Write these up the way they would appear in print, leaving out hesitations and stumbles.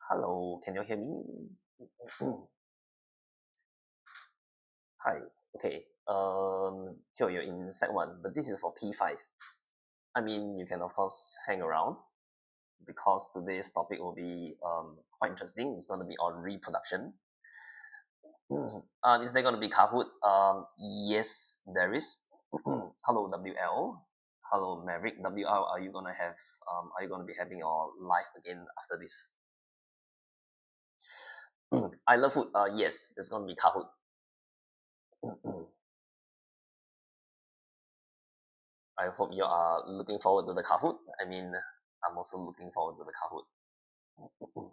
Hello, can you hear me? Hi. Okay. Here you're in Sec 1, but this is for P5. I mean, you can of course hang around because today's topic will be quite interesting. It's going to be on reproduction. Is there going to be Kahoot? Yes, there is. Hello, WL. Hello, Maverick. WL, are you gonna have? Are you gonna be having your live again after this? I love food. Yes, there's gonna be Kahoot. I hope you are looking forward to the Kahoot. I mean, I'm also looking forward to the Kahoot.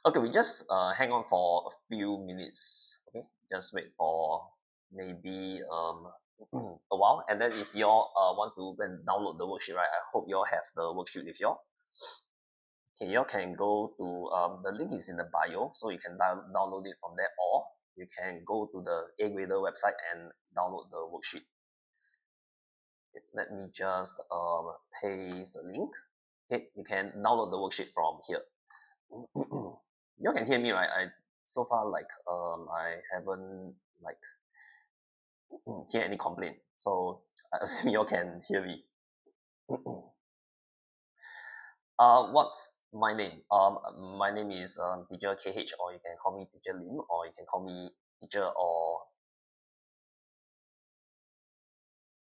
Okay, we just hang on for a few minutes. Okay, just wait for maybe a while, and then if you all want to go and download the worksheet, right? I hope you all have the worksheet with you all. Okay, you all can go to the link is in the bio, so you can download it from there, or you can go to the A-Grader website and download the worksheet. Let me just paste the link. Okay, you can download the worksheet from here. You can hear me, right? I so far like I haven't like hear any complaint, so I assume you can hear me. What's my name? My name is Teacher KH, or you can call me Teacher Lim, or you can call me Teacher, or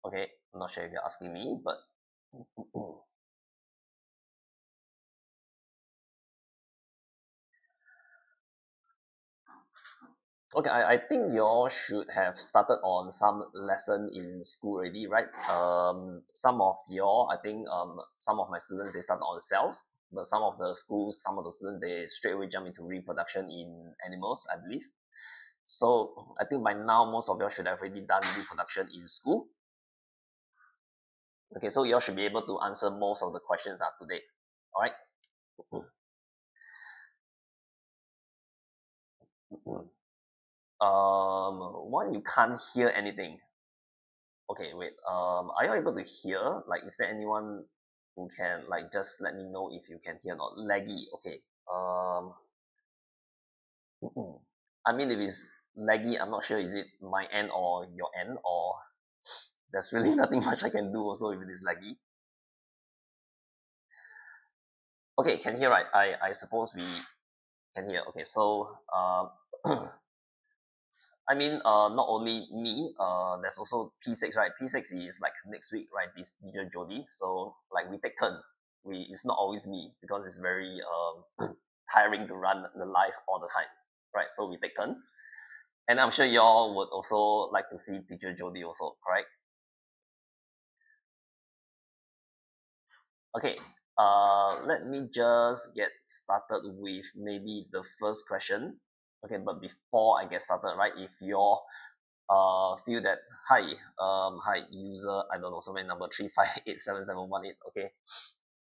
okay. I'm not sure if you're asking me, but okay, I think you all should have started on some lesson in school already, right? Some of y'all, I think some of my students they start on cells, but some of the schools, some of the students they straight away jump into reproduction in animals, I believe. So I think by now most of y'all should have already done reproduction in school. Okay, so y'all should be able to answer most of the questions today. All right. One, you can't hear anything. Okay, wait. Are you able to hear? Like, is there anyone who can like just let me know if you can hear or not? Laggy. Okay. Um. I mean, if it's laggy, I'm not sure is it my end or your end, or there's really nothing much I can do also if it is laggy. Okay, can hear, right? I suppose we can hear. Okay, so I mean, not only me, there's also P6, right? P6 is like next week, right? This teacher Jody. So like we take turn. It's not always me because it's very tiring to run the live all the time, right? So we take turn, and I'm sure y'all would also like to see teacher Jody also, correct? Okay. Let me just get started with maybe the first question. Okay, but before I get started, right? If you're feel that hi user, I don't know, so many number 3587718. Okay,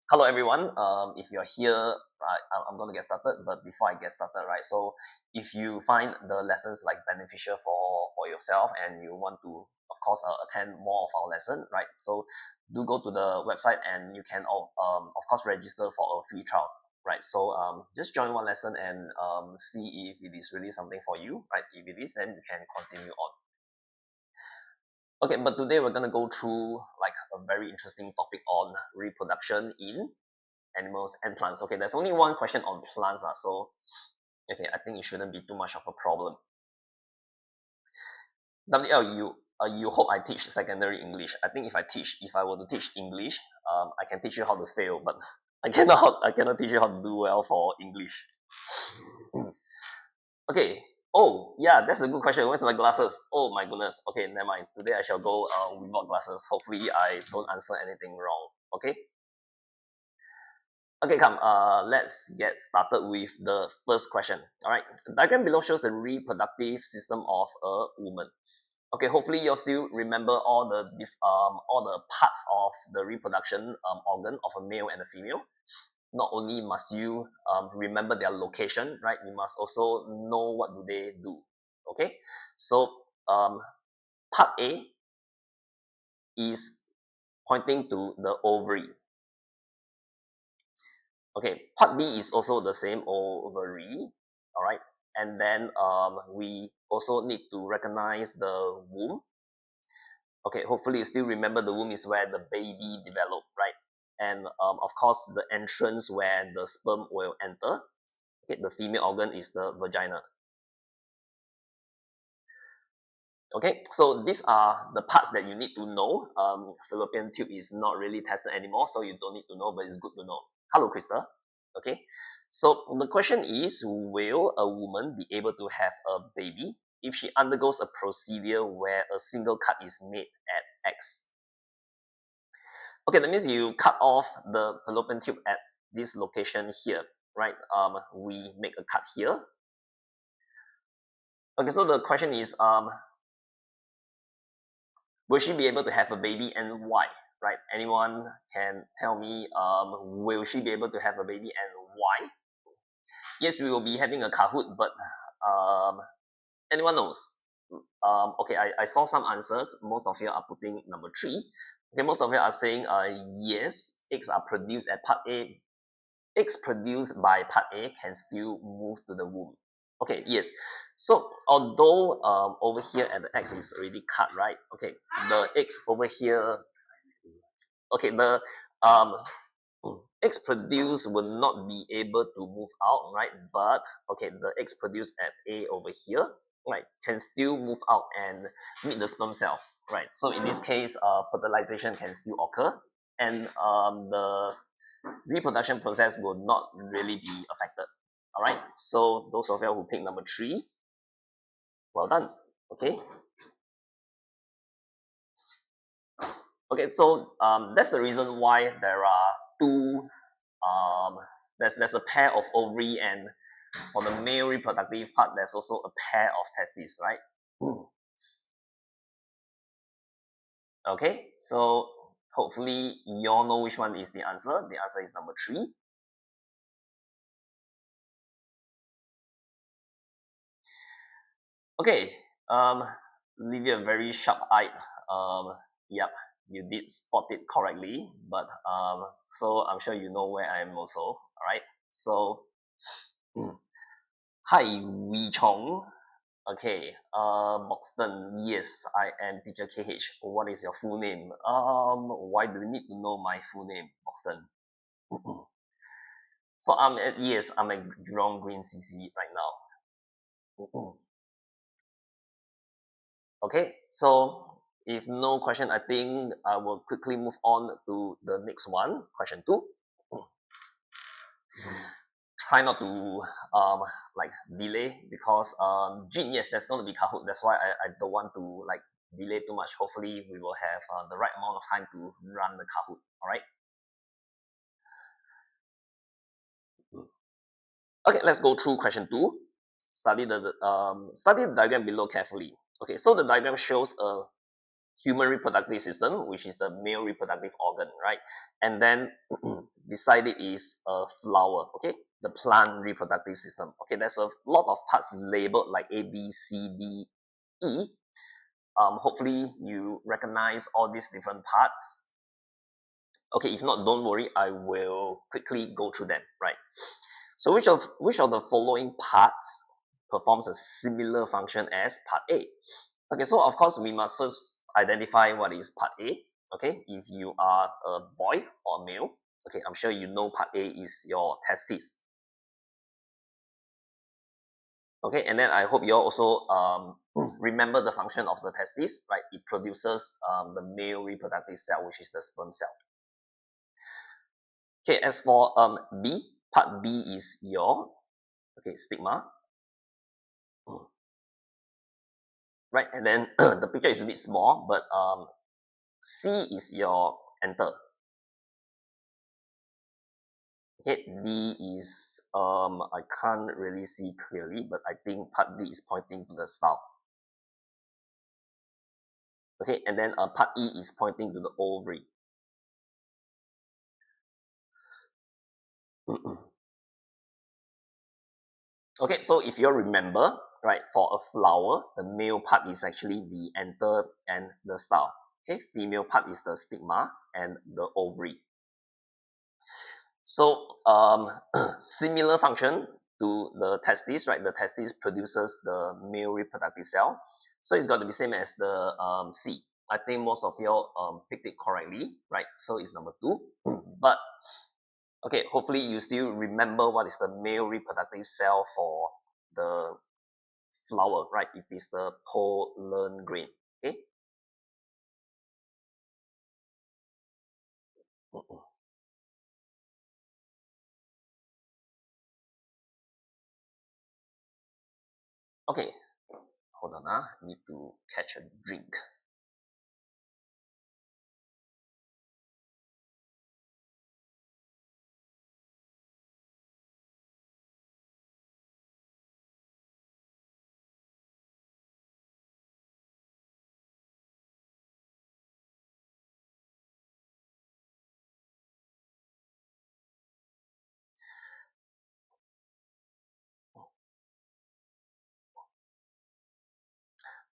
hello everyone. If you're here, right, I'm gonna get started, but before I get started, right, so if you find the lessons like beneficial for yourself and you want to of course attend more of our lesson, right, so do go to the website and you can of course register for a free trial, right, so just join one lesson and see if it is really something for you, right, if it is then you can continue on. Okay, but today we're gonna go through like a very interesting topic on reproduction in animals and plants. Okay, there's only one question on plants, so okay, I think it shouldn't be too much of a problem. WL, you hope I teach secondary English. I think if I were to teach English, I can teach you how to fail, but I cannot teach you how to do well for English. Okay. Oh, yeah, that's a good question. Where's my glasses? Oh my goodness. Okay, never mind. Today I shall go without glasses. Hopefully I don't answer anything wrong. Okay. Okay, come. Let's get started with the first question. All right. The diagram below shows the reproductive system of a woman. Okay, hopefully you still remember all the parts of the reproduction organ of a male and a female. Not only must you remember their location, right? You must also know what do they do. Okay, so part A is pointing to the ovary. Okay, part B is also the same, ovary. All right, and then we also need to recognize the womb. Okay, hopefully you still remember the womb is where the baby develop, right? And of course, the entrance where the sperm will enter. Okay, the female organ is the vagina. Okay, so these are the parts that you need to know. Fallopian tube is not really tested anymore, so you don't need to know, but it's good to know. Hello, Krista. Okay, so the question is, will a woman be able to have a baby if she undergoes a procedure where a single cut is made at X? Okay, that means you cut off the fallopian tube at this location here, right? We make a cut here. Okay, so the question is, will she be able to have a baby and why? Right? Anyone can tell me, will she be able to have a baby and why? Yes, we will be having a Kahoot, but um, anyone knows? Okay, I saw some answers. Most of you are putting number 3. Okay, most of you are saying, yes, eggs are produced at part A. Eggs produced by part A can still move to the womb. Okay, yes. So although over here at the X is already cut, right? Okay, the eggs over here, okay, the um eggs produced will not be able to move out, right? But okay, the eggs produced at A over here, right, can still move out and meet the sperm cell, right? So in this case, fertilization can still occur, and the reproduction process will not really be affected. All right. So those of you who pick number 3, well done. Okay. Okay. So that's the reason why there are two. There's a pair of ovary, and for the male reproductive part, there's also a pair of testes, right? Okay. So hopefully you all know which one is the answer. The answer is number 3. Okay. Olivia, very sharp-eyed. Yep, you did spot it correctly. But so I'm sure you know where I am also. All right. So, hi, Wee Chong. Okay. Moxton. Yes, I am teacher KH. What is your full name? Why do you need to know my full name, Moxton? So I'm at Jurong Green CC right now. Okay, so if no question, I think I will quickly move on to the next one, question 2. Try not to like delay because Jin, yes, there's going to be Kahoot. That's why I don't want to like delay too much. Hopefully, we will have the right amount of time to run the Kahoot. All right. Okay, let's go through question 2. Study the diagram below carefully. Okay, so the diagram shows a human reproductive system, which is the male reproductive organ, right? And then beside it is a flower, okay? The plant reproductive system. Okay, there's a lot of parts labeled like A, B, C, D, E. Hopefully you recognize all these different parts. Okay, if not, don't worry, I will quickly go through them, right? So which of the following parts performs a similar function as part A? Okay, so of course we must first identify what is part A. Okay, if you are a boy or a male, okay, I'm sure you know part A is your testes. Okay, and then I hope you also remember the function of the testes, right? It produces the male reproductive cell, which is the sperm cell. Okay, as for B, part B is your stigma, right? And then the picture is a bit small, but C is your anther. Okay, D is I can't really see clearly, but I think part D is pointing to the style. Okay, and then part E is pointing to the ovary. Okay, so if you remember, right, for a flower, the male part is actually the anther and the style. Okay, female part is the stigma and the ovary. So similar function to the testes, right? The testes produces the male reproductive cell. So it's got to be same as the C. I think most of you picked it correctly, right? So it's number 2. But okay, hopefully you still remember what is the male reproductive cell for the flower, right? It is the pollen grain. Okay. Okay, hold on. Need to catch a drink.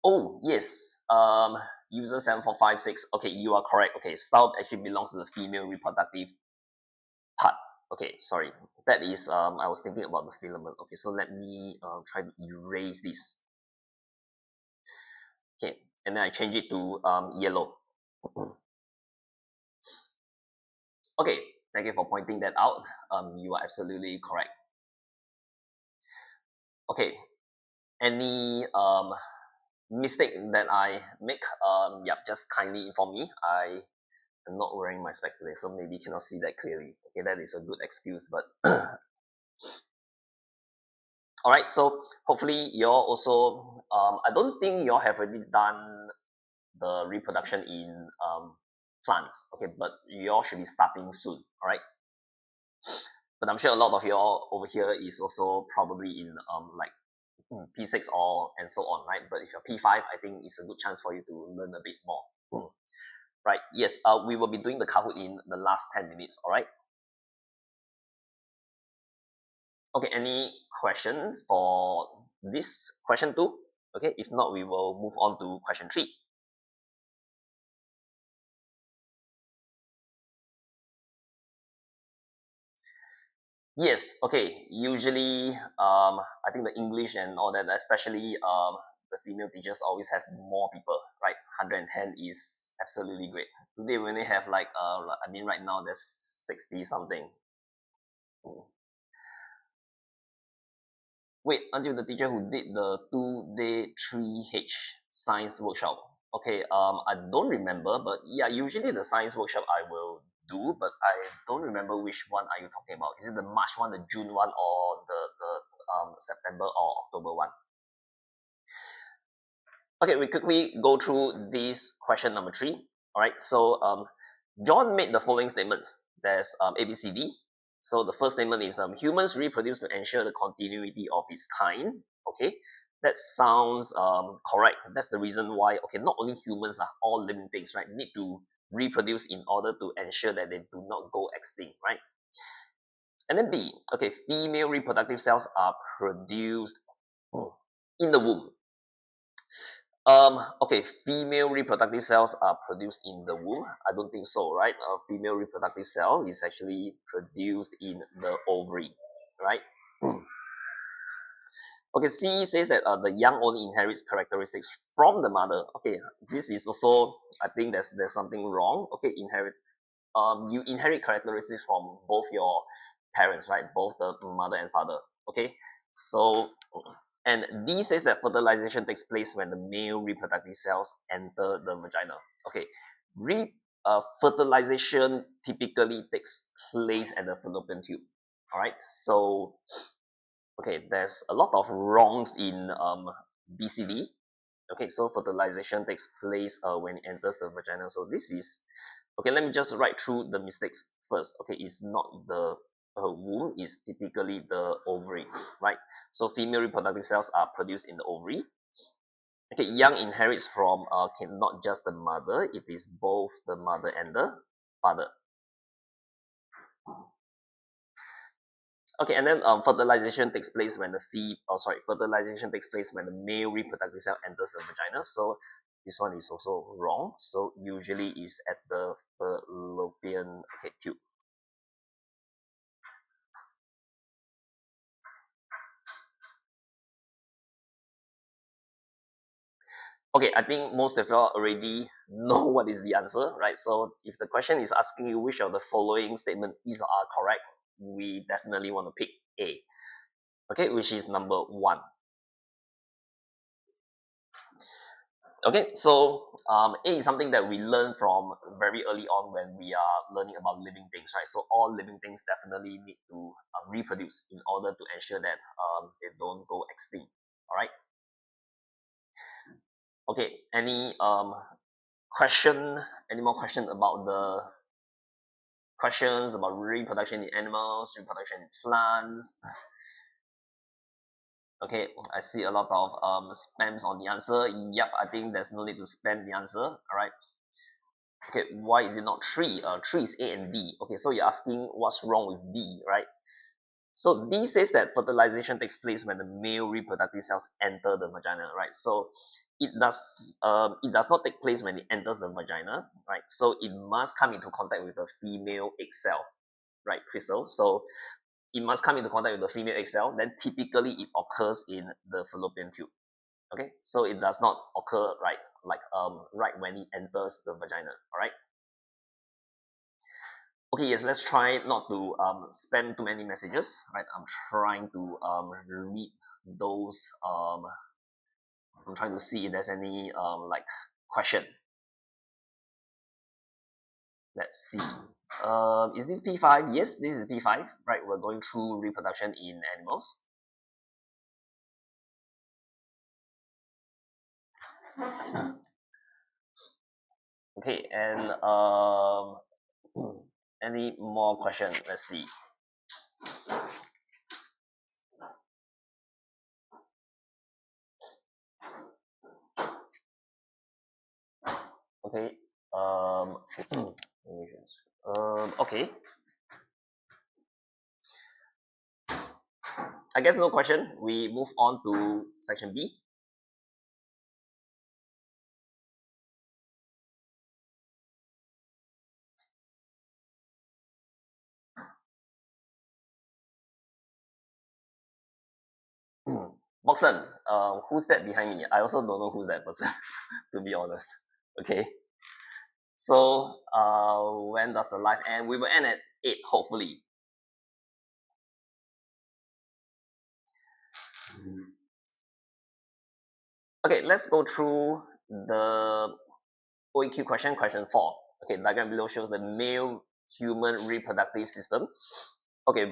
Oh yes. User 7456. Okay, you are correct. Okay, style actually belongs to the female reproductive part. Okay, sorry. That is I was thinking about the filament. Okay, so let me try to erase this. Okay, and then I change it to yellow. Okay, thank you for pointing that out. You are absolutely correct. Okay, any mistake that I make, yep, just kindly inform me. I am not wearing my specs today, so maybe cannot see that clearly. Okay, that is a good excuse, but all right. So hopefully you're also. I don't think you all have already done the reproduction in plants. Okay, but you all should be starting soon. All right. But I'm sure a lot of you all over here is also probably in like P6 or and so on, right? But if you're P5, I think it's a good chance for you to learn a bit more. Right? Yes. We will be doing the Kahoot in the last 10 minutes. All right. Okay. Any question for this question two? Okay. If not, we will move on to question 3. Yes. Okay. Usually, I think the English and all that, especially the female teachers always have more people, right? 110 is absolutely great. Today we only have like I mean right now there's 60 something. Wait until the teacher who did the 2-day 3H science workshop. Okay, I don't remember, but yeah, usually the science workshop I will do, but I don't remember which one are you talking about. Is it the March one, the June one, or the September or October one? Okay, we quickly go through this question number 3. All right, so John made the following statements. There's A, B, C, D. So the first statement is humans reproduce to ensure the continuity of its kind. Okay, that sounds correct. That's the reason why, okay, not only humans, all living things, right, need to reproduce in order to ensure that they do not go extinct, right? And then B, okay, female reproductive cells are produced in the womb. Okay, female reproductive cells are produced in the womb. I don't think so, right? A female reproductive cell is actually produced in the ovary, right? Okay, C says that the young only inherits characteristics from the mother. Okay, this is also, I think there's something wrong. Okay, you inherit characteristics from both your parents, right? Both the mother and father. Okay, so and D says that fertilization takes place when the male reproductive cells enter the vagina. Okay, fertilization typically takes place at the fallopian tube. All right, so okay, there's a lot of wrongs in BCV. Okay, so fertilization takes place when it enters the vagina. So this is okay. Let me just write through the mistakes first. Okay, it's not the womb, is typically the ovary, right? So female reproductive cells are produced in the ovary. Okay, young inherits from okay, not just the mother, it is both the mother and the father. Okay, and then fertilization takes place when fertilization takes place when the male reproductive cell enters the vagina. So this one is also wrong. So usually is at the fallopian tube. Okay, I think most of you all already know what is the answer, right? So if the question is asking you which of the following statement is or are correct, we definitely want to pick A. Okay, which is number 1. Okay, so A is something that we learn from very early on when we are learning about living things, right? So all living things definitely need to reproduce in order to ensure that they don't go extinct. All right. Okay. Any question? Any more question about the questions about reproduction in animals, reproduction in plants? Okay, I see a lot of spams on the answer. Yep, I think there's no need to spam the answer. All right. Okay, why is it not 3? 3 is A and D. Okay, so you're asking what's wrong with D, right? So D says that fertilization takes place when the male reproductive cells enter the vagina, right? So it does not take place when it enters the vagina, right? So it must come into contact with a female egg cell, right, Crystal? So it must come into contact with the female egg cell. Then typically it occurs in the fallopian tube. Okay, so it does not occur right when it enters the vagina. All right. Okay, yes, let's try not to spam too many messages, right? I'm trying to read those. I'm trying to see if there's any question. Let's see. Is this P5? Yes, this is P5, right? We're going through reproduction in animals. Okay, and any more question? Let's see. Okay. Okay. I guess no question. We move on to section B. Boxon, who's that behind me? I also don't know who's that person, to be honest. Okay. So, when does the live end? We will end at 8, hopefully. Okay, let's go through the OEQ question 4. Okay, diagram below shows the male human reproductive system. Okay,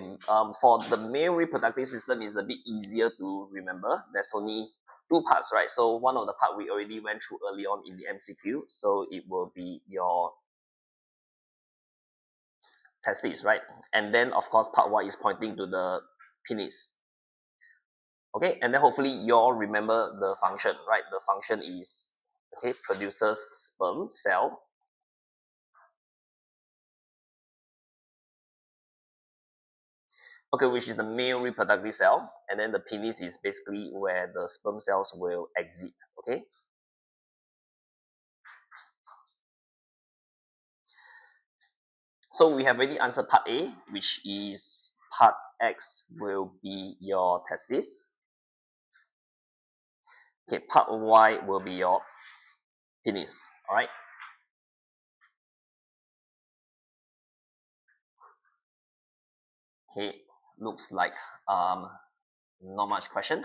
for the male reproductive system is a bit easier to remember. There's only 2 parts, right? So one of the part we already went through early on in the MCQ. So it will be your testes, right? And then of course part 1 is pointing to the penis. Okay, and then hopefully you all remember the function, right? The function is, okay, produces sperm cell. Okay, which is the male reproductive cell, and then the penis is basically where the sperm cells will exit. Okay. So we have already answered part A, which is part X will be your testis. Okay, part Y will be your penis. All right. Okay, looks like not much question.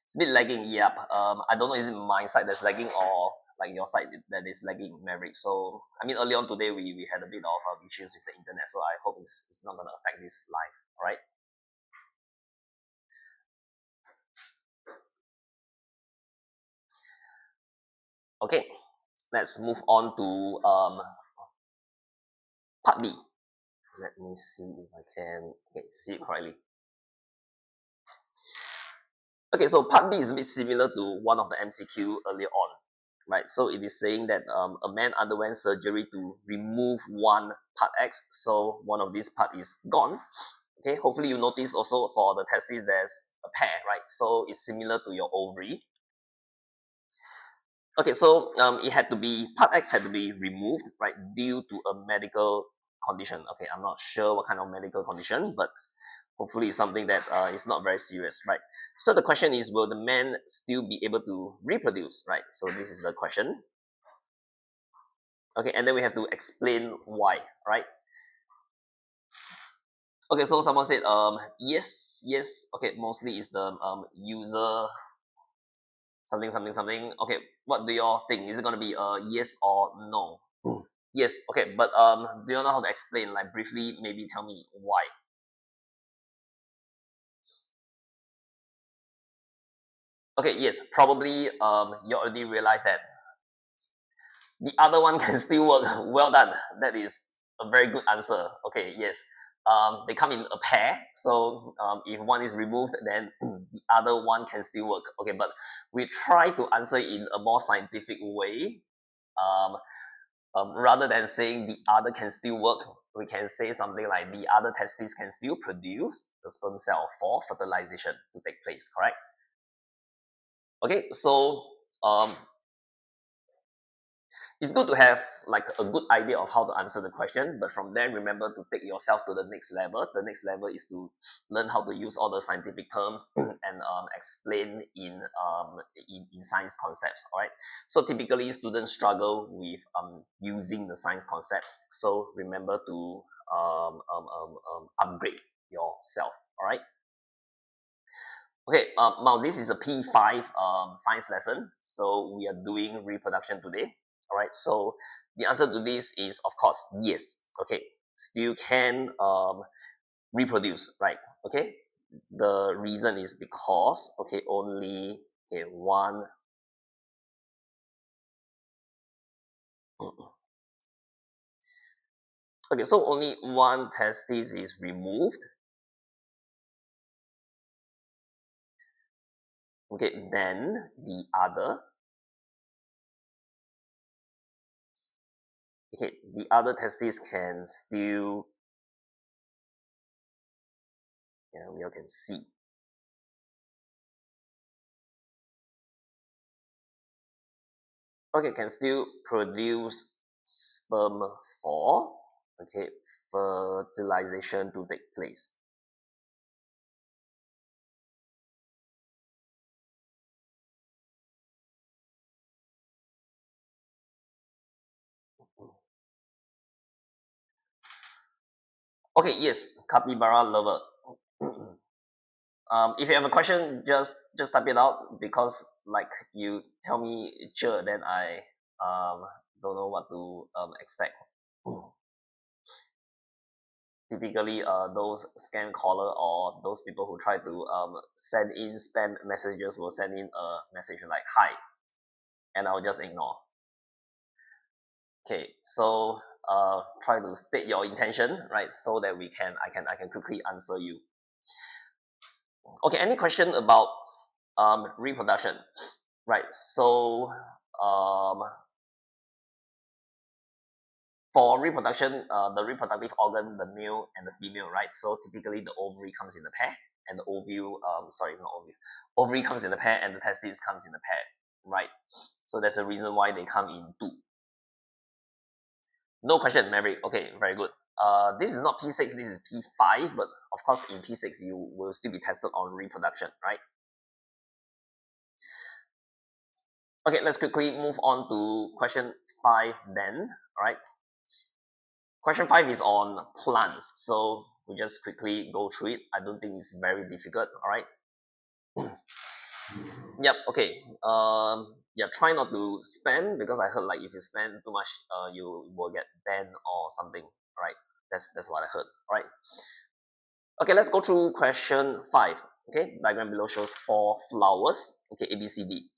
It's a bit lagging. Yep. I don't know, is it my side that's lagging or like your side that is lagging, Maverick. So I mean, early on today we had a bit of issues with the internet, so I hope it's not gonna affect this live. All right. Okay, let's move on to part B. Let me see if I can see it correctly. Okay, so part B is a bit similar to one of the MCQ earlier on, right? So it is saying that a man underwent surgery to remove one part X, so one of these part is gone. Okay, hopefully you notice also for the testes there's a pair, right? So it's similar to your ovary. Okay, so it had to be, part X had to be removed, right, due to a medical condition. Okay, I'm not sure what kind of medical condition, but hopefully it's something that is not very serious, right? So the question is, will the man still be able to reproduce, right? So this is the question. Okay, and then we have to explain why, right? Okay, so someone said yes, yes. Okay, mostly is the user something something something. Okay, what do you all think? Is it gonna be yes or no? Yes. Okay, but do you know how to explain? Like briefly, maybe tell me why. Okay, yes, probably you already realized that the other one can still work. Well done. That is a very good answer. Okay, yes. They come in a pair. So if one is removed, then the other one can still work. Okay, but we try to answer in a more scientific way. Um, rather than saying the other can still work, we can say something like the other testes can still produce the sperm cell for fertilization to take place. Correct? Okay, so it's good to have like a good idea of how to answer the question, but from there remember to take yourself to the next level. The next level is to learn how to use all the scientific terms and explain in science concepts. All right, so typically students struggle with using the science concept, so remember to upgrade yourself. All right. Okay, now this is a P5 science lesson, so we are doing reproduction today. All right, so the answer to this is of course yes. Okay, still can reproduce, right? Okay, the reason is because okay only okay one. Okay, so only one testis is removed. Okay, then the other. Okay, the other testis can still, yeah, we all can see. Okay, can still produce sperm for okay fertilization to take place. Okay, yes, capybara lover. If you have a question, just type it out because like you tell me sure, then I don't know what to expect. Typically, those scam caller or those people who try to send in spam messages will send in a message like hi, and I'll just ignore. Okay, so try to state your intention, right, so that I can quickly answer you. Okay, any question about reproduction, right? So um, for reproduction, the reproductive organ, the male and the female, right? So typically the ovary comes in a pair, and the ovule, sorry, not ovule, ovary comes in a pair, and the testes comes in a pair, right? So there's a reason why they come in two. No question, Maverick. Okay, very good. This is not P6, this is P5, but of course in P6 you will still be tested on reproduction, right? Okay, let's quickly move on to question 5 then, alright? Question 5 is on plants, so we just quickly go through it. I don't think it's very difficult, alright? Yep, okay. Yeah, try not to spam because I heard like if you spend too much, you will get banned or something, right? That's what I heard, alright? Okay, let's go through question 5. Okay, diagram below shows 4 flowers. Okay, A, B, C, D.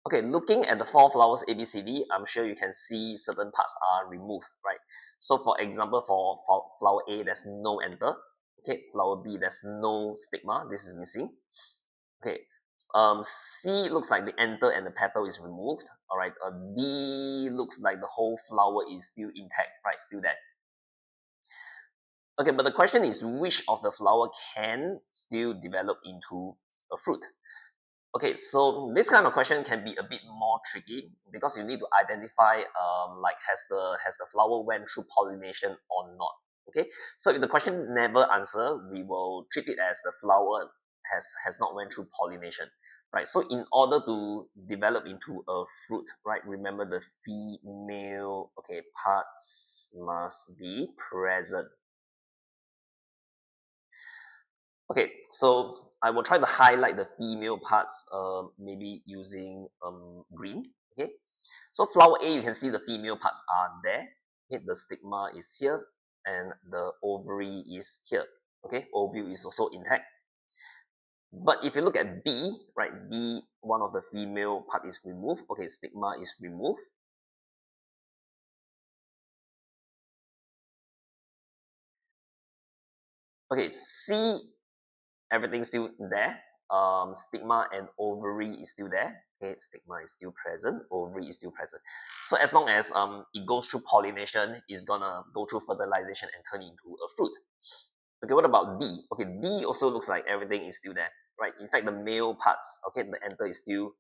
Okay, looking at the 4 flowers A, B, C, D, I'm sure you can see certain parts are removed, right? So for example, for flower A, there's no anther. Okay, flower B, there's no stigma. This is missing. Okay, C looks like the anther and the petal is removed. All right, D looks like the whole flower is still intact, right? Still there. Okay, but the question is which of the flower can still develop into a fruit? Okay, so this kind of question can be a bit more tricky because you need to identify like has the flower went through pollination or not. Okay, so if the question never answer, we will treat it as the flower has not went through pollination, right? So in order to develop into a fruit, right, remember the female, okay, parts must be present. Okay, so I will try to highlight the female parts, maybe using green. Okay, so flower A, you can see the female parts are there. Okay, the stigma is here and the ovary is here. Okay, ovule is also intact. But if you look at B, right, B, one of the female part is removed. Okay, stigma is removed. Okay, C, everything's still there. Stigma and ovary is still there. Okay, stigma is still present, ovary is still present. So as long as it goes through pollination, it's gonna go through fertilization and turn into a fruit. Okay, what about D? Okay, D also looks like everything is still there, right? In fact, the male parts, okay, the anther is still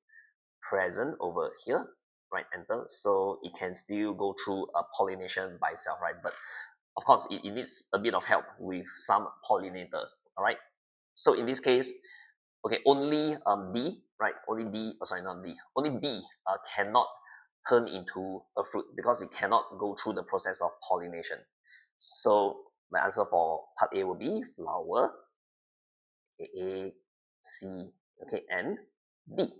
present over here, right? Anther, so it can still go through a pollination by itself, right? But of course, it needs a bit of help with some pollinator, all right? So in this case, okay, only D, right? Only D, oh, sorry, not D, only B cannot turn into a fruit because it cannot go through the process of pollination. So the answer for part A will be flower, A, C, okay, and D.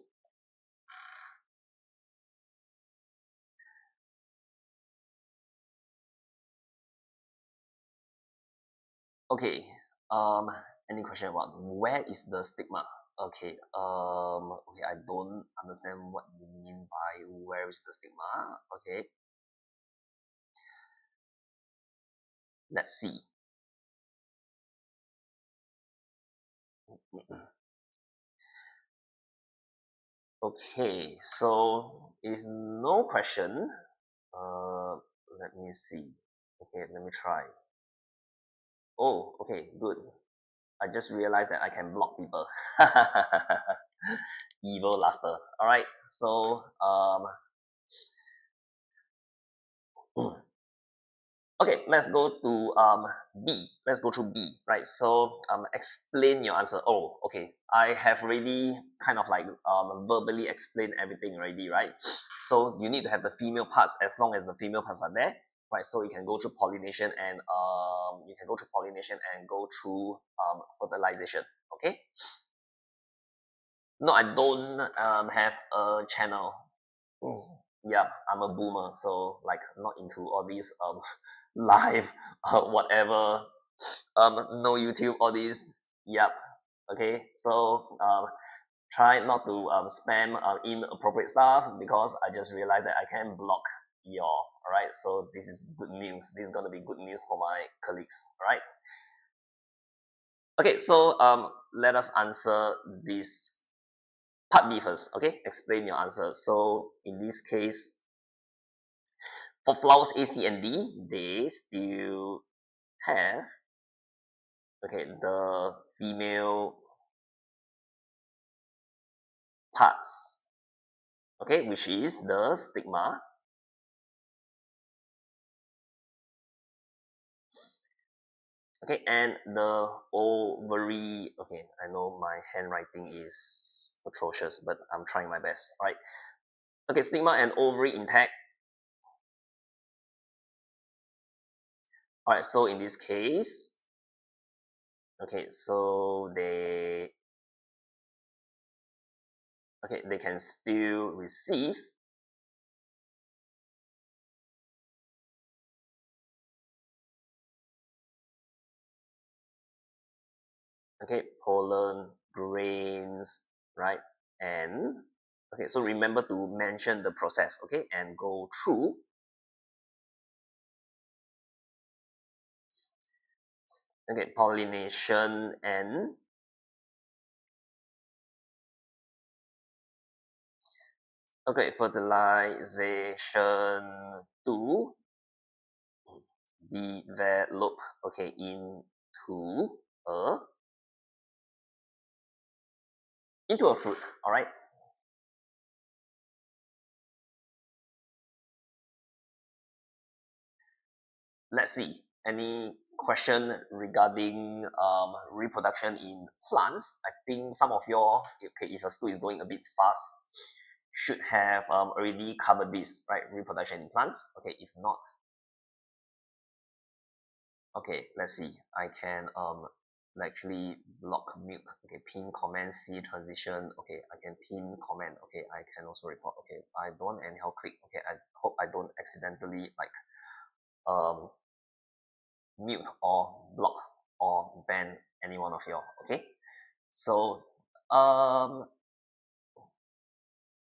Okay, um, any question about where is the stigma? Okay, okay, I don't understand what you mean by where is the stigma. Okay, let's see. Okay, so if no question, uh, let me see. Okay, let me try. Oh, okay, good. I just realized that I can block people. Evil laughter. All right. So okay, let's go to B. Let's go through B. Right. So explain your answer. Oh, okay. I have already kind of like verbally explained everything already, right? So you need to have the female parts as long as the female parts are there, right? So you can go through pollination and go through fertilization. Okay. No, I don't have a channel. Mm. Yeah, I'm a boomer, so like not into all these live whatever no YouTube, all these. Yep. Okay, so try not to spam inappropriate stuff because I just realized that I can block your, all right. So this is good news. This is gonna be good news for my colleagues. All right. Okay, so let us answer this part B first. Okay, explain your answer. So in this case, for flowers A, C, and D, they still have, okay, the female parts, okay, which is the stigma. Okay, and the ovary. Okay, I know my handwriting is atrocious, but I'm trying my best. All right. Okay, stigma and ovary intact. All right, so in this case, okay, so they can still receive, okay, pollen, grains, right? And okay, so remember to mention the process, okay, and go through, okay, pollination and okay, fertilization to develop, okay, a into a fruit. All right. Let's see. Any question regarding reproduction in plants. I think some of your, okay, if your school is going a bit fast, should have already covered this, right? Reproduction in plants. Okay, if not, okay, let's see. I can actually block mute. Okay, pin comment, see transition. Okay, I can pin comment. Okay, I can also report. Okay, I don't anyhow click. Okay, I hope I don't accidentally like um mute or block or ban any one of you. Okay, so um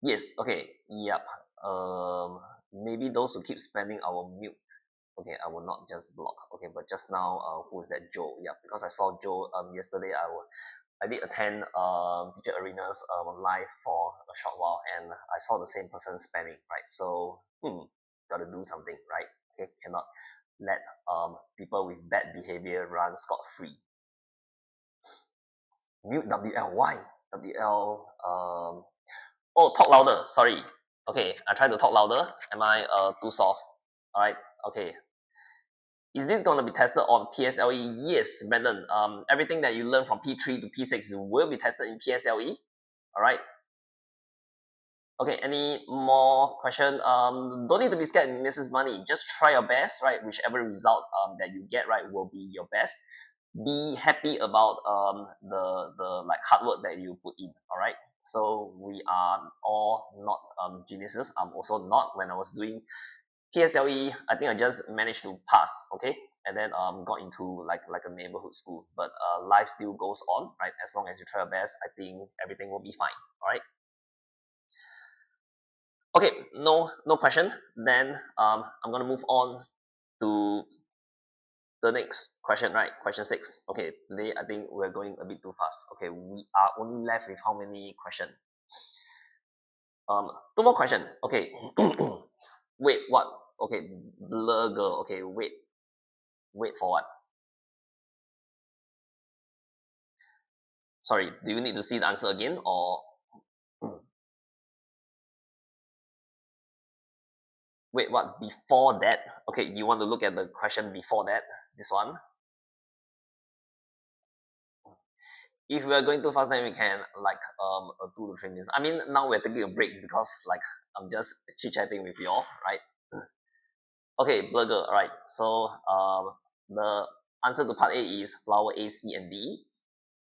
yes, okay, yep. Maybe those who keep spamming our mute. Okay, I will not just block. Okay, but just now, who is that? Joe. Yeah, because I saw Joe yesterday. I did attend Digital Arena's live for a short while, and I saw the same person spamming. Right, so gotta do something, right? Okay, cannot let people with bad behavior run scot free. Mute WL. Why WL? Oh, talk louder. Sorry. Okay, I try to talk louder. Am I too soft? All right. Okay. Is this going to be tested on PSLE? Yes, Brandon. Everything that you learn from P3 to P6 will be tested in PSLE. All right. Okay. Any more question? Don't need to be scared, Mrs. Money. Just try your best, right? Whichever result that you get, right, will be your best. Be happy about the like hard work that you put in. All right. So we are all not geniuses. I'm also not. When I was doing PSLE, I think I just managed to pass, okay, and then got into like a neighborhood school. But life still goes on, right? As long as you try your best, I think everything will be fine. All right. Okay, no question. Then I'm gonna move on to the next question, right? Question 6. Okay, today I think we're going a bit too fast. Okay, we are only left with how many questions? Two more question. Okay. Wait, what? Okay, blur girl. Okay, wait for what? Sorry, do you need to see the answer again or wait, what before that? Okay, you want to look at the question before that? This one? If we are going too fast, then we can like 2 to 3 minutes. I mean, now we're taking a break because like I'm just chit chatting with you all, right? Okay, burger. All right. So the answer to part A is flower A, C, and D.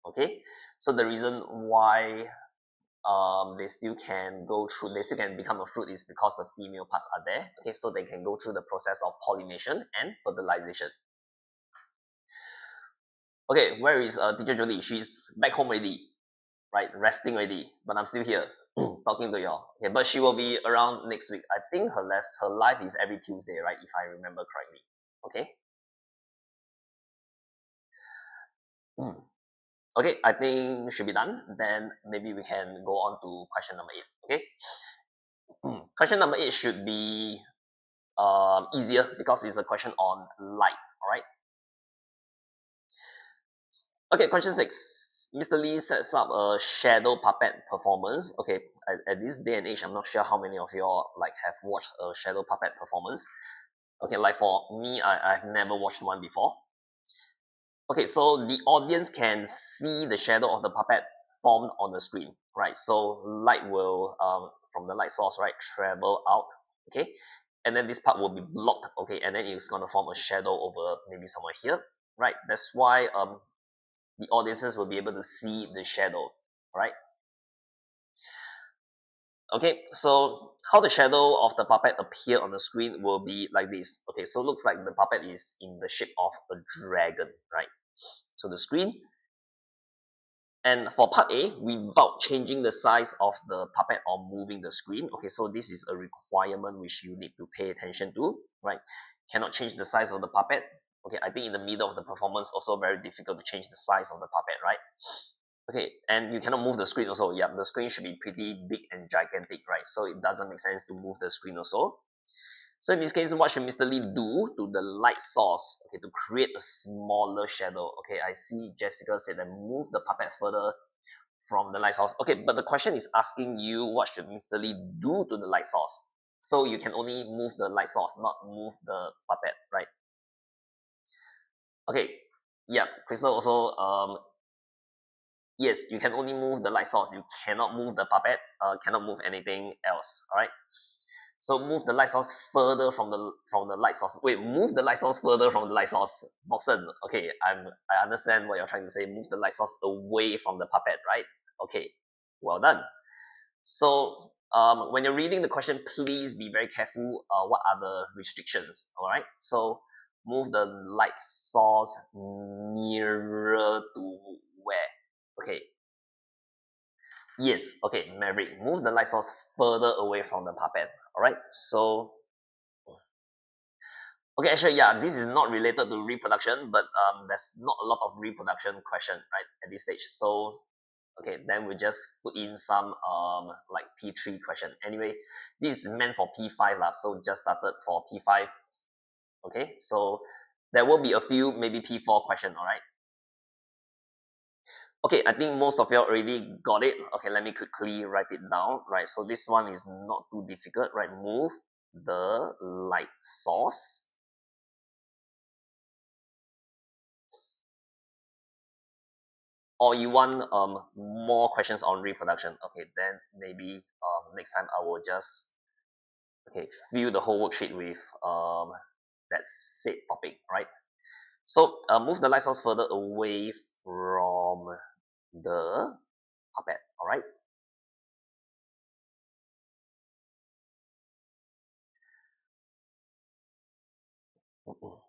Okay. So the reason why they still can go through, they still can become a fruit is because the female parts are there. Okay, so they can go through the process of pollination and fertilization. Okay, where is teacher Jolie? She's back home already, right? Resting already, but I'm still here talking to y'all. Okay, but she will be around next week. I think her life is every Tuesday, right? If I remember correctly. Okay. Okay, I think should be done. Then maybe we can go on to question number 8. Okay. Question number 8 should be easier because it's a question on light. All right. Okay, question 6. Mr. Lee sets up a shadow puppet performance. Okay, at this day and age, I'm not sure how many of you all like have watched a shadow puppet performance. Okay, like for me, I've never watched one before. Okay, so the audience can see the shadow of the puppet formed on the screen, right? So light will from the light source, right, travel out, okay, and then this part will be blocked, okay, and then it's gonna form a shadow over maybe somewhere here, right? That's why the audiences will be able to see the shadow, right? Okay, so how the shadow of the puppet appear on the screen will be like this. Okay, so it looks like the puppet is in the shape of a dragon, right? So the screen. And for part A, without changing the size of the puppet or moving the screen, okay, so this is a requirement which you need to pay attention to, right? Cannot change the size of the puppet. Okay, I think in the middle of the performance, also very difficult to change the size of the puppet, right? Okay, and you cannot move the screen also. Yeah, the screen should be pretty big and gigantic, right? So it doesn't make sense to move the screen also. So in this case, what should Mr. Lee do to the light source, okay, to create a smaller shadow? Okay, I see Jessica said that move the puppet further from the light source. Okay, but the question is asking you what should Mr. Lee do to the light source. So you can only move the light source, not move the puppet, right? Okay, yeah, Crystal also, yes, you can only move the light source. You cannot move the puppet, cannot move anything else. All right. So move the light source further from the light source. Wait, move the light source further from the light source. Boxen, okay, I understand what you're trying to say. Move the light source away from the puppet, right? Okay, well done. So when you're reading the question, please be very careful. What are the restrictions? All right. So move the light source nearer to where? Okay. Yes. Okay, Maverick. Move the light source further away from the puppet. All right. So okay, actually, yeah, this is not related to reproduction, but there's not a lot of reproduction question right at this stage. So okay, then we just put in some like P3 question. Anyway, this is meant for P5 lah, so just started for P5. Okay, so there will be a few maybe P4 question, all right? Okay, I think most of you already got it. Okay, let me quickly write it down, right? So this one is not too difficult, right? Move the light source. Or you want more questions on reproduction? Okay, then maybe next time I will just okay fill the whole worksheet with that said topic, right? So move the light source further away from the puppet, all right? Mm-mm.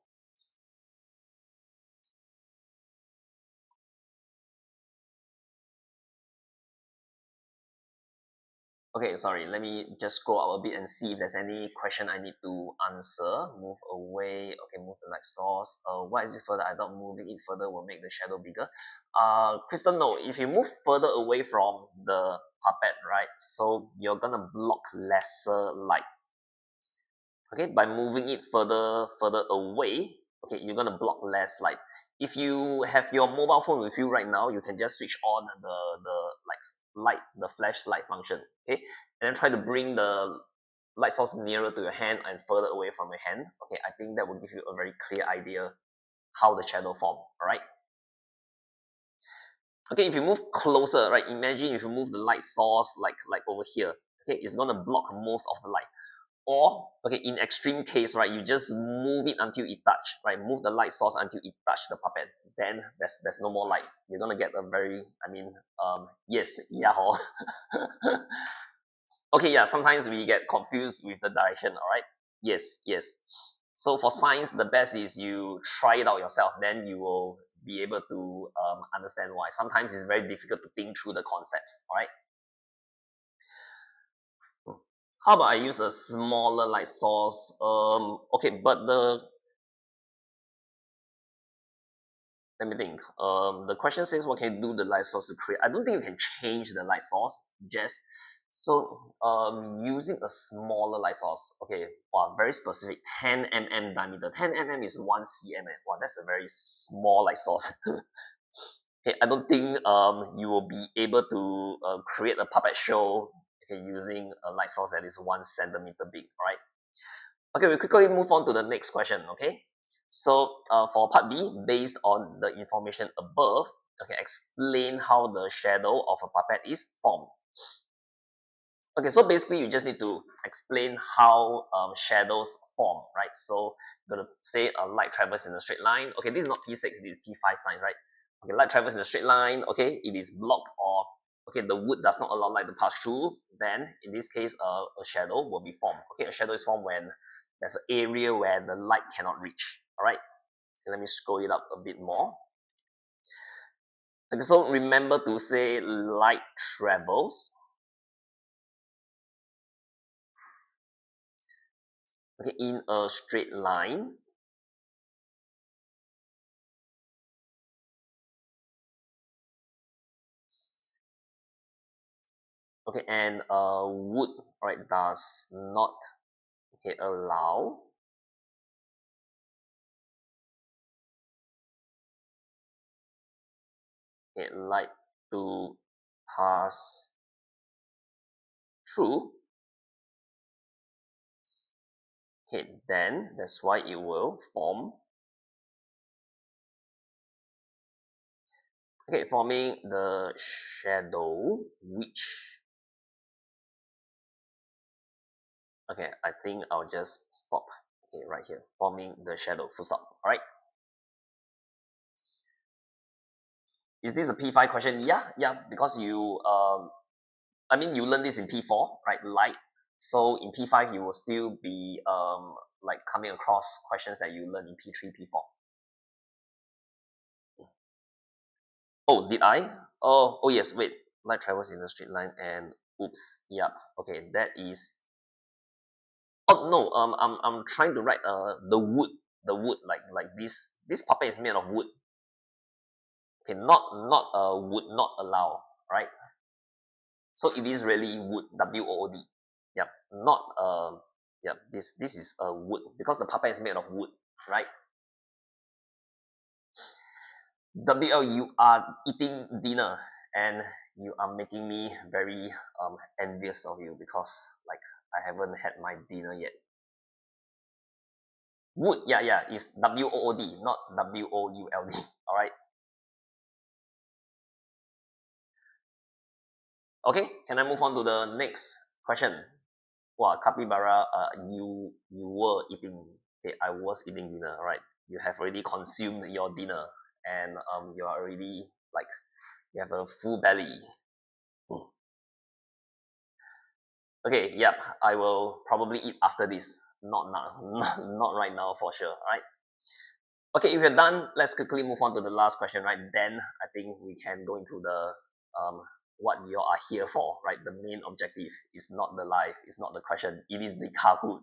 Okay, sorry, let me just scroll up a bit and see if there's any question I need to answer. Move away, okay, move the light source. Why is it further? I thought moving it further will make the shadow bigger. Crystal, no, if you move further away from the puppet, right, so you're gonna block lesser light. Okay, by moving it further away, okay, you're gonna block less light. If you have your mobile phone with you right now, you can just switch on the like light, the flashlight function, okay, and then try to bring the light source nearer to your hand and further away from your hand. Okay, I think that will give you a very clear idea how the shadow form. All right. Okay, if you move closer, right, imagine if you move the light source like over here, okay, it's gonna block most of the light. Or okay, in extreme case, right, you just move it until it touch, right? Move the light source until it touch the puppet. Then there's no more light. You're gonna get a very, I mean, yes, yeah, hor. Okay, yeah. Sometimes we get confused with the direction. All right. Yes, yes. So for science, the best is you try it out yourself. Then you will be able to understand why. Sometimes it's very difficult to think through the concepts. All right. How about I use a smaller light source? Okay, but let me think. The question says what can you do the light source to create? I don't think you can change the light source, Jess. So using a smaller light source, okay, wow, very specific, 10 mm diameter. 10 mm is 1 cm. Wow, that's a very small light source. Okay, I don't think you will be able to create a puppet show okay, using a light source that is 1 centimeter big, right? Okay, we quickly move on to the next question, okay? So for part B, based on the information above, okay, explain how the shadow of a puppet is formed. Okay, so basically you just need to explain how shadows form, right? So you're gonna say a light travels in a straight line. Okay, this is not P6, this is P5 sign, right? Okay, light travels in a straight line. Okay, it is blocked or okay, the wood does not allow light to pass through. Then in this case, a shadow will be formed. Okay, a shadow is formed when there's an area where the light cannot reach. All right, okay, let me scroll it up a bit more. Okay, so remember to say light travels. Okay, in a straight line. Okay, and wood right does not okay allow okay, light to pass through. Okay, then that's why it will form Okay, forming the shadow, which, okay, I think I'll just stop, okay, right here, forming the shadow, full stop, all right? Is this a P5 question? Yeah, because you, I mean, you learn this in P4, right, light, so in P5, you will still be, like coming across questions that you learn in P3, P4. Oh, did I? Oh yes, wait, light travels in a straight line and, oops, yep, okay, that is, oh no, I'm trying to write the wood like this puppet is made of wood. Okay, not would not allow, right? So it is really wood, wood. Yep, not yep. This is a wood because the puppet is made of wood, right? You are eating dinner and you are making me very envious of you because like I haven't had my dinner yet. Wood, yeah, is wood, not would. All right. Okay, can I move on to the next question? Wow, capybara, you were eating. Okay, I was eating dinner. Right, you have already consumed your dinner, and you are already like you have a full belly. Hmm. Okay, yep, I will probably eat after this. Not now, not right now for sure. All right. Okay, if you're done, let's quickly move on to the last question. Right, then I think we can go into the what you are here for. Right, the main objective is not the life, it's not the question, it is the Kahoot.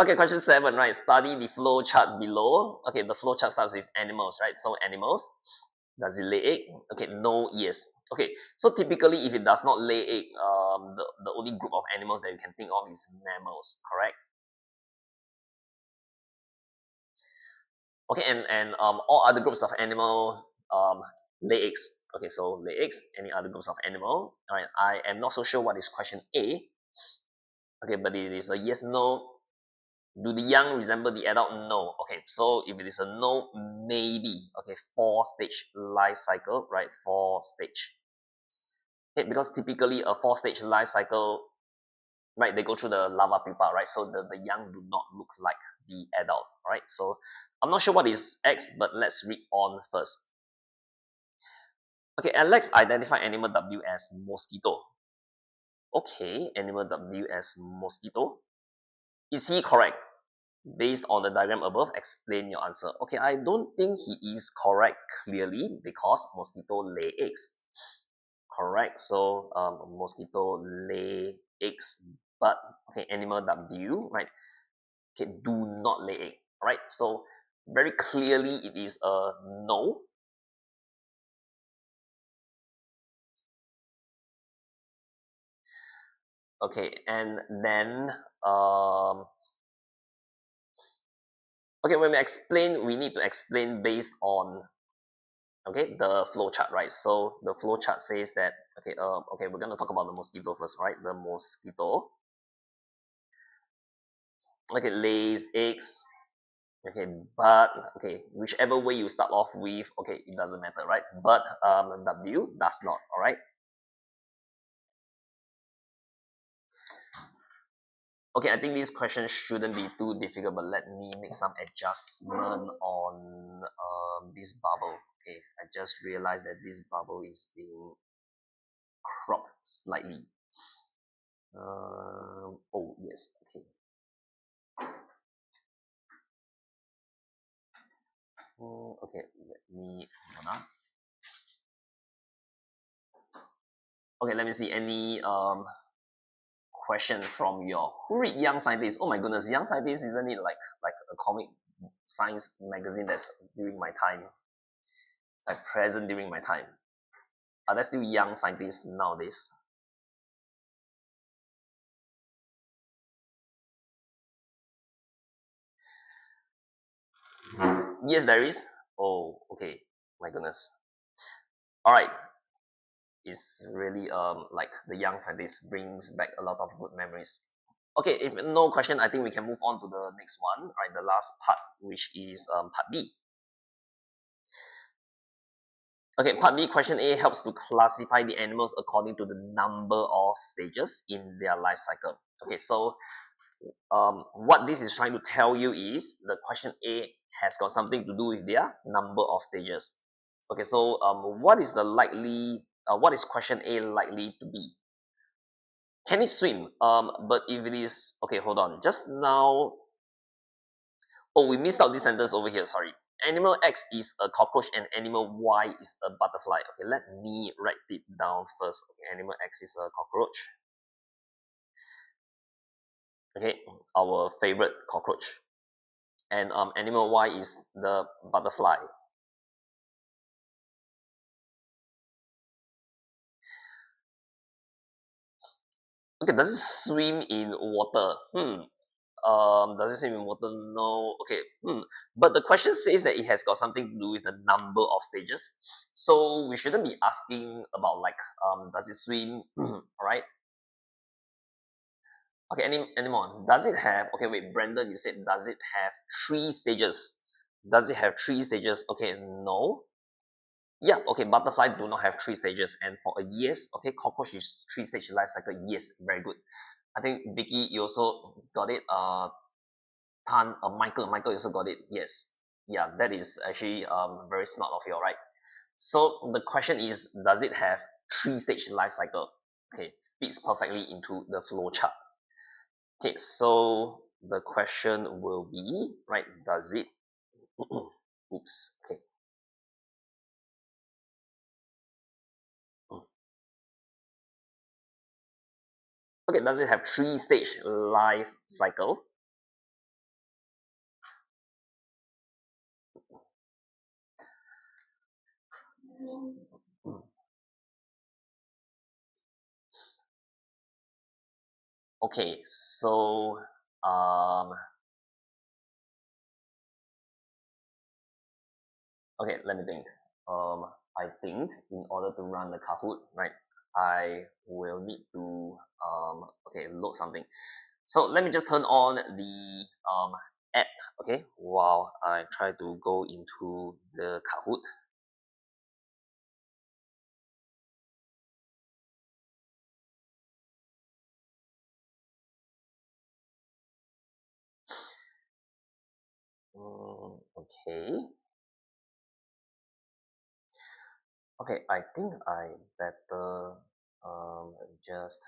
Okay, question 7, right? Study the flow chart below. Okay, the flow chart starts with animals, right? So animals, does it lay egg? Okay, no, yes. Okay, so typically if it does not lay egg, the only group of animals that you can think of is mammals, correct? Okay, and all other groups of animal lay eggs. Okay, so lay eggs, any other groups of animal. All right, I am not so sure what is question A. Okay, but it is a yes, no. Do the young resemble the adult? No. Okay, so if it is a no, maybe. Okay, 4-stage life cycle, right? 4-stage. Okay, because typically a 4-stage life cycle, right, they go through the lava pupa, right? So the young do not look like the adult, right? So I'm not sure what is X, but let's read on first. Okay, Alex identify animal W as mosquito. Okay, animal W as mosquito. Is he correct? Based on the diagram above, explain your answer. Okay, I don't think he is correct clearly because mosquito lay eggs. Correct. So mosquito lay eggs, but okay, animal W, right? Okay, do not lay egg. Right. So very clearly it is a no. Okay, and then um okay, when we explain, we need to explain based on okay the flow chart, right? So the flow chart says that okay, we're going to talk about the mosquito first, right? The mosquito, okay, lays eggs, okay, but okay, whichever way you start off with, okay, it doesn't matter, right? But W does not. All right. Okay, I think this question shouldn't be too difficult, but let me make some adjustment on this bubble. Okay, I just realized that this bubble is being cropped slightly. Oh yes, okay. Okay, let me hold on. Okay, let me see any question from your who read Young Scientist. Oh my goodness, Young Scientist, isn't it like a comic science magazine that's during my time? It's like present during my time. Are there still Young Scientists nowadays? Yes, there is. Oh, okay. My goodness. All right. It's really like the Young Scientist brings back a lot of good memories. Okay, if no question, I think we can move on to the next one, right? The last part, which is part B. Okay, part B, question A helps to classify the animals according to the number of stages in their life cycle. Okay, so what this is trying to tell you is the question A has got something to do with their number of stages. Okay, so what is the likely, what is question A likely to be? Can it swim? But if it is, okay, hold on. Just now, oh, we missed out this sentence over here. Sorry. Animal X is a cockroach and animal Y is a butterfly. Okay, let me write it down first. Okay, animal X is a cockroach. Okay, our favorite cockroach. And animal Y is the butterfly. Okay, does it swim in water? Does it swim in water? No. Okay. But the question says that it has got something to do with the number of stages. So we shouldn't be asking about like does it swim? Alright. Okay, anymore. Does it have, okay, wait, Brandon, you said does it have 3 stages? Does it have 3 stages? Okay, no. Yeah, okay, butterfly do not have 3 stages. And for a yes, okay, cockroach is 3 stage life cycle. Yes, very good. I think Vicky, you also got it. Tan, Michael also got it. Yes. Yeah, that is actually very smart of you, right? So the question is, does it have 3 stage life cycle? Okay, fits perfectly into the flow chart. Okay, so the question will be, right, does it, oops, okay. Okay, does it have 3 stage life cycle? Okay, so um, okay, let me think. I think in order to run the Kahoot, right, I will need to okay, load something. So let me just turn on the app, okay, while I try to go into the Kahoot. Okay. Okay, I think I better just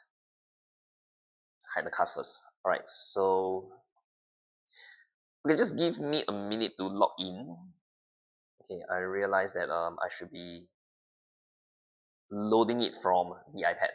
hide the cast first. Alright, so okay, just give me a minute to log in. Okay, I realize that I should be loading it from the iPad.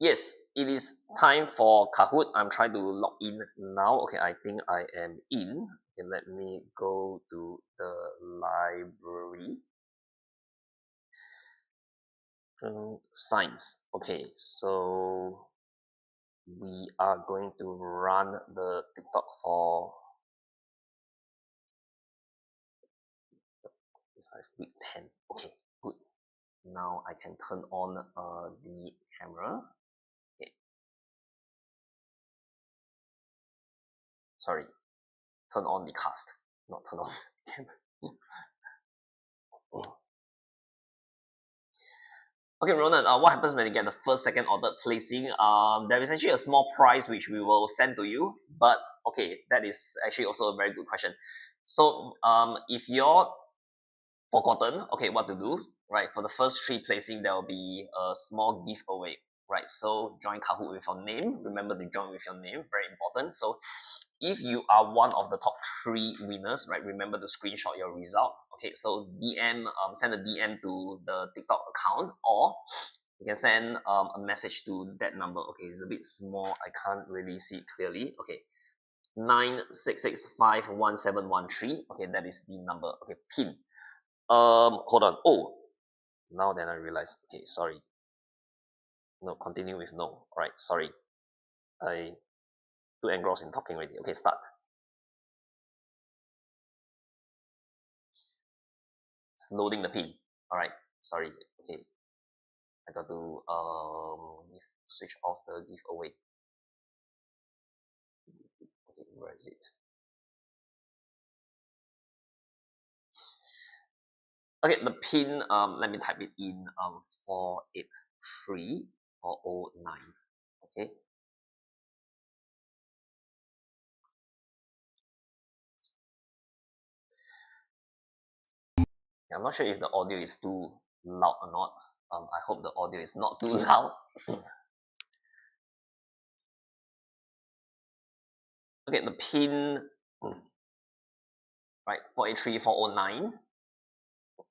Yes, it is time for Kahoot. I'm trying to log in now. Okay, I think I am in. Okay, let me go to the library. Science. Okay, so we are going to run the TikTok for week 10. Okay, good. Now I can turn on the camera. Okay, sorry, turn on the cast, not turn on the camera. Okay, Ronan, what happens when you get the first, second, or third placing? There is actually a small prize which we will send to you, but okay, that is actually also a very good question. So, if you're forgotten, okay, what to do, right? For the first 3 placing, there will be a small giveaway, right? So, join Kahoot with your name. Remember to join with your name, very important. So, if you are one of the top 3 winners, right, remember to screenshot your result. Okay, so send a DM to the TikTok account, or you can send a message to that number. Okay, it's a bit small, I can't really see it clearly. Okay, 966511713. Okay, that is the number. Okay, pin. Hold on. Oh, now then I realize. Okay, sorry. No, continue with no. All right, sorry. I too engrossed in talking already. Okay, start. It's loading the pin. All right. Sorry. Okay. I got to switch off the giveaway. Okay, where is it? Okay, the pin. Let me type it in. 483 409. Okay. I'm not sure if the audio is too loud or not. I hope the audio is not too loud. Okay, the pin, right, 483409.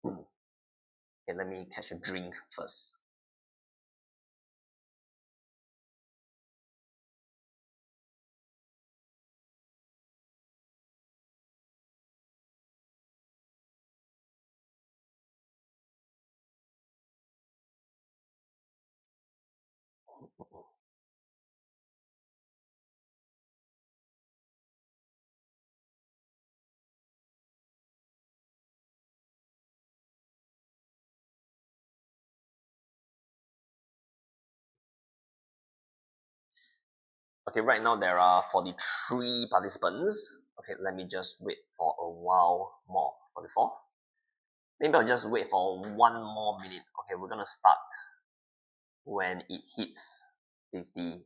Okay, let me catch a drink first. Okay, right now there are 43 participants. Okay, let me just wait for a while more. 44? Maybe I'll just wait for 1 more minute. Okay, we're gonna start when it hits 50,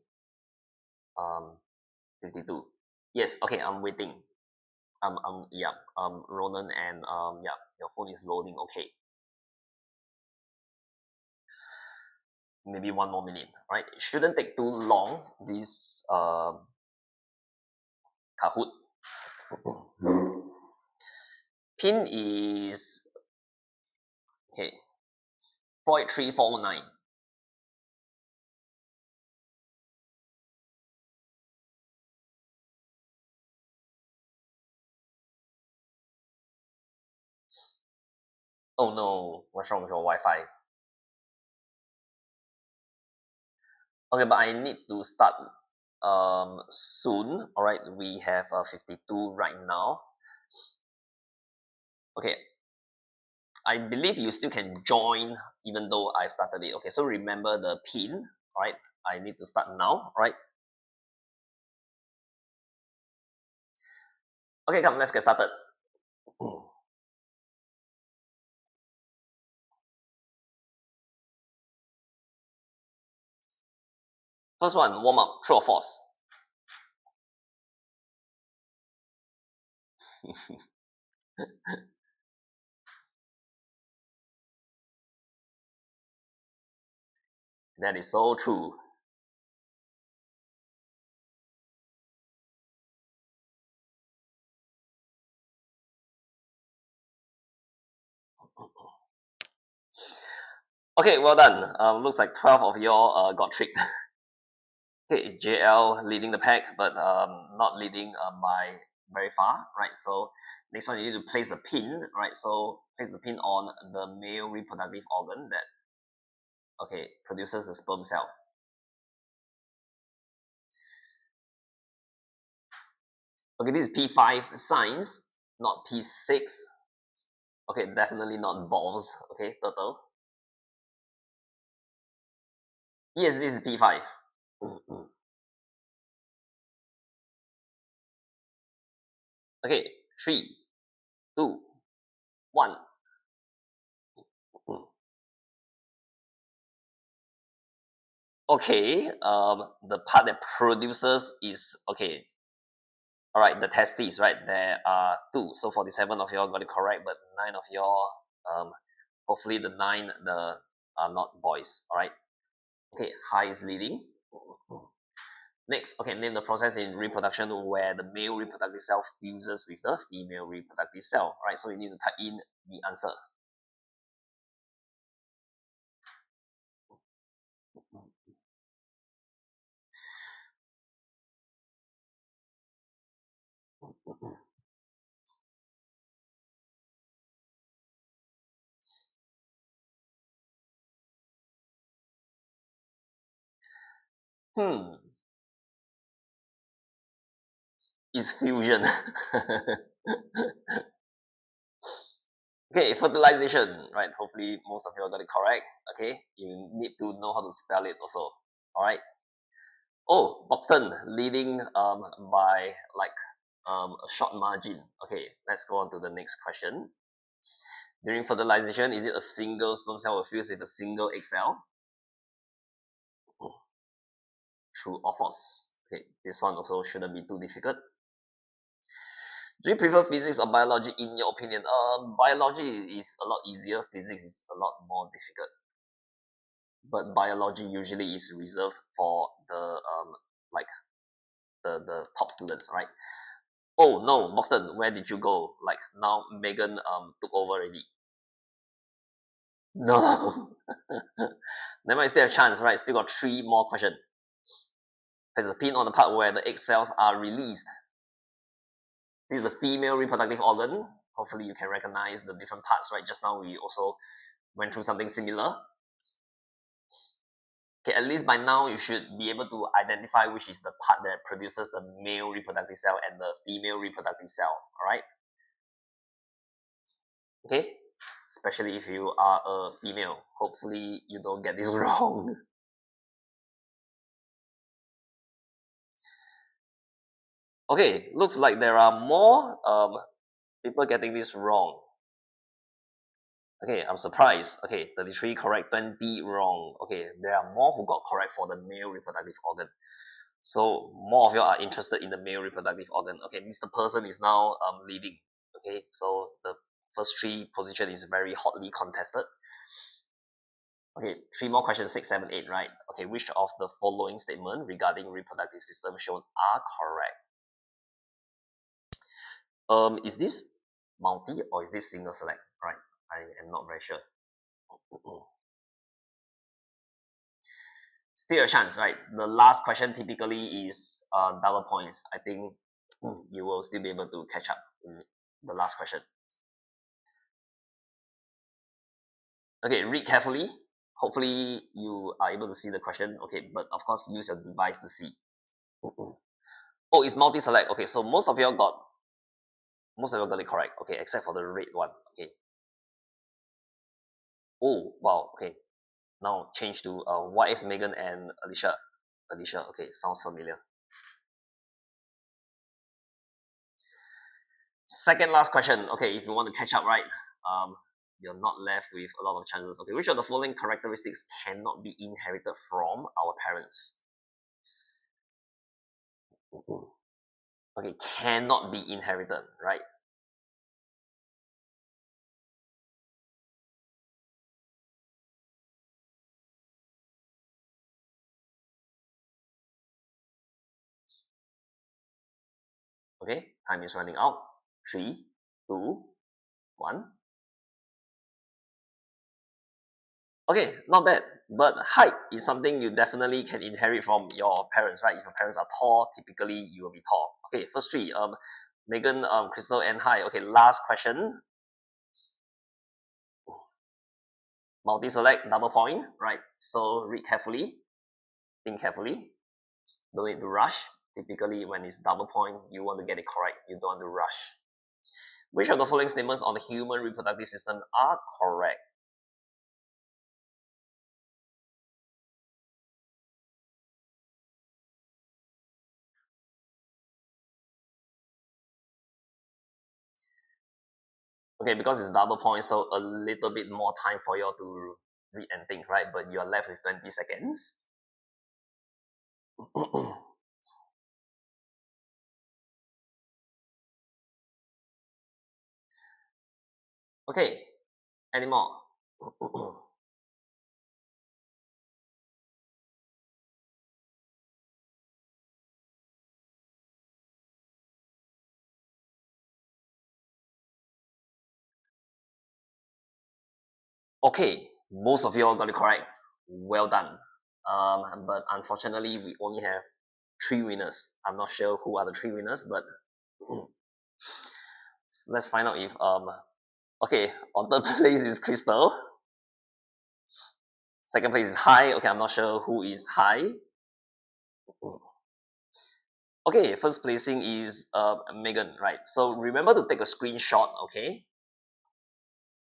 52. Yes, okay, I'm waiting. Yeah, Ronan and yeah, your phone is loading. Okay, maybe 1 more minute. Right, it shouldn't take too long. This Kahoot pin is okay. 48349. Oh no, what's wrong with your Wi-Fi? Okay, but I need to start soon. All right, we have 52 right now. Okay, I believe you still can join even though I've started it. Okay, so remember the pin. All right, I need to start now. All right. Okay, come, let's get started. First one, warm up, true or false? That is so true. Okay, well done. Looks like 12 of y'all got tricked. Okay, JL leading the pack, but not leading by very far, right? So next one, you need to place the pin, right? So place the pin on the male reproductive organ that, okay, produces the sperm cell. Okay, this is P5 signs, not P6. Okay, definitely not balls. Okay, turtle. Yes, this is P5. Okay, 3, 2, 1. Okay, the part that produces is okay. All right, the testes, right? There are two. So 47 of y'all got it correct, but 9 of y'all, hopefully the 9 are not boys. All right. Okay, high is leading. Next, okay, name the process in reproduction where the male reproductive cell fuses with the female reproductive cell. All right, so you need to type in the answer. Hmm. is fusion. Okay, fertilization, right? Hopefully most of you got it correct. Okay, you need to know how to spell it also. All right. Oh, Buxton leading by like a short margin. Okay, let's go on to the next question. During fertilization, is it a single sperm cell fused with a single egg cell? True or false? Okay, this one also shouldn't be too difficult. Do you prefer physics or biology in your opinion? Biology is a lot easier. Physics is a lot more difficult. But biology usually is reserved for the like the top students, right? Oh no, Boston, where did you go? Like now Megan took over already. No. Never mind, still have chance, right? Still got 3 more questions. There's a pin on the part where the egg cells are released. This is the female reproductive organ. Hopefully you can recognize the different parts, right? Just now we also went through something similar. Okay, at least by now you should be able to identify which is the part that produces the male reproductive cell and the female reproductive cell, alright? Okay, especially if you are a female. Hopefully you don't get this wrong. Okay, looks like there are more people getting this wrong. Okay, I'm surprised. Okay, 33 correct, 20 wrong. Okay, there are more who got correct for the male reproductive organ. So more of you are interested in the male reproductive organ. Okay, Mr. Person is now leading. Okay, so the first 3 position is very hotly contested. Okay, 3 more questions, 6, 7, 8, right? Okay, which of the following statement regarding reproductive system shown are correct? Is this multi or is this single select? Right, I am not very sure. Still a chance, right? The last question typically is double points. I think you will still be able to catch up in the last question. Okay, read carefully. Hopefully you are able to see the question. Okay, but of course use your device to see. Oh, it's multi-select. Okay, so most of you got it correct. Okay, except for the red one. Okay. Oh wow. Okay. Now change to YS Megan and Alicia. Alicia. Okay, sounds familiar. Second last question. Okay, if you want to catch up, right? You're not left with a lot of chances. Okay, which of the following characteristics cannot be inherited from our parents? Okay, cannot be inherited, right? Okay, time is running out. 3, 2, 1. Okay, not bad. But height is something you definitely can inherit from your parents, right? If your parents are tall, typically you will be tall. Okay, first 3. Megan, Crystal, and Hi. Okay, last question. Multi-select, double point, right? So read carefully, think carefully. Don't need to rush. Typically, when it's double point, you want to get it correct. You don't want to rush. Which of the following statements on the human reproductive system are correct? Okay, because it's double point, so a little bit more time for you to read and think, right? But you're left with 20 seconds. Okay, any more? Okay, most of you all got it correct. Well done. But unfortunately, we only have 3 winners. I'm not sure who are the 3 winners, but let's find out if okay, on third place is Crystal. Second place is Hi. Okay, I'm not sure who is Hi. Okay, first placing is Megan, right? So remember to take a screenshot, okay?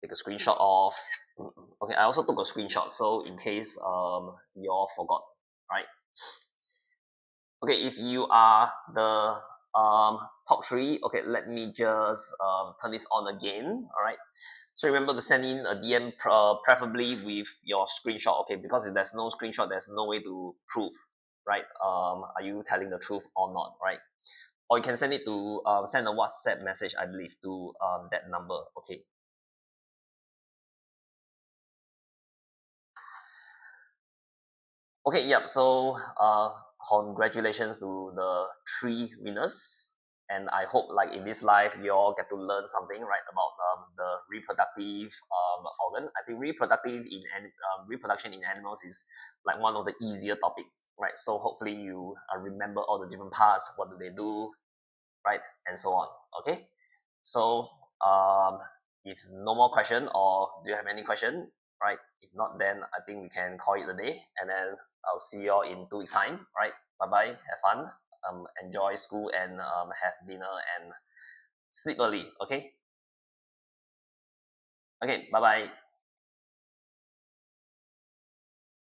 Take a screenshot of. Okay, I also took a screenshot, so in case you all forgot, right? Okay, if you are the top three, okay, let me just turn this on again. All right. So remember to send in a DM, preferably with your screenshot. Okay, because if there's no screenshot, there's no way to prove, right? Are you telling the truth or not, right? Or you can send it to send a WhatsApp message, I believe, to that number. Okay. Okay, yep. So, congratulations to the three winners, and I hope, like in this life, you all get to learn something, right, about the reproductive organ. I think reproduction in animals is like one of the easier topics, right? So hopefully you remember all the different parts, what do they do, right, and so on. Okay, so if no more question, or do you have any question, right? If not, then I think we can call it a day, and then I'll see you all in 2 weeks time, right? Bye bye, have fun, enjoy school, and have dinner and sleep early. Okay, okay, bye bye.